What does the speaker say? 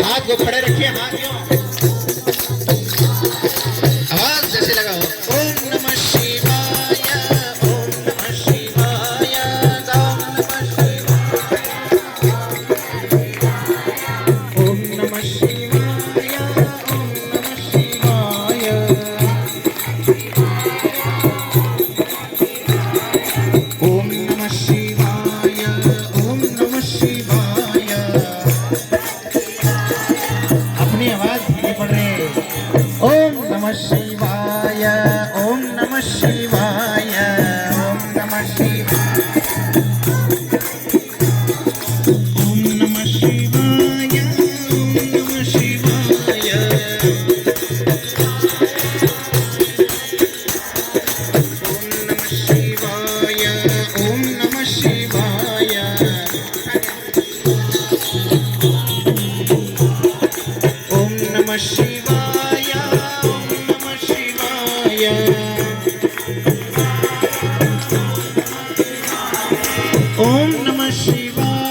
हाथ को खड़े रखिए, हाथ क्यों आवाज जैसे लगाओ। ओम नमः शिवाय, ओम नमः शिवाय, ओम नमः शिवाय, ओम नमः शिवाय, ओम नमः शिवाय, ओम नमः शिवाय, ओम नमः शिवाय। अपनी आवाज धीमी पड़ रही है। ओम नमः शिवाय, ओम नमः शिवाय, ओम नमः शिवाय, ओम नमः शिवाय, ओम नमः शिवाय, ओम नमः शिवाय, ओम नमः शिवाय, ओम नमः शिवाय, ओम नमः शिवाय, ओम नमः शिवाय।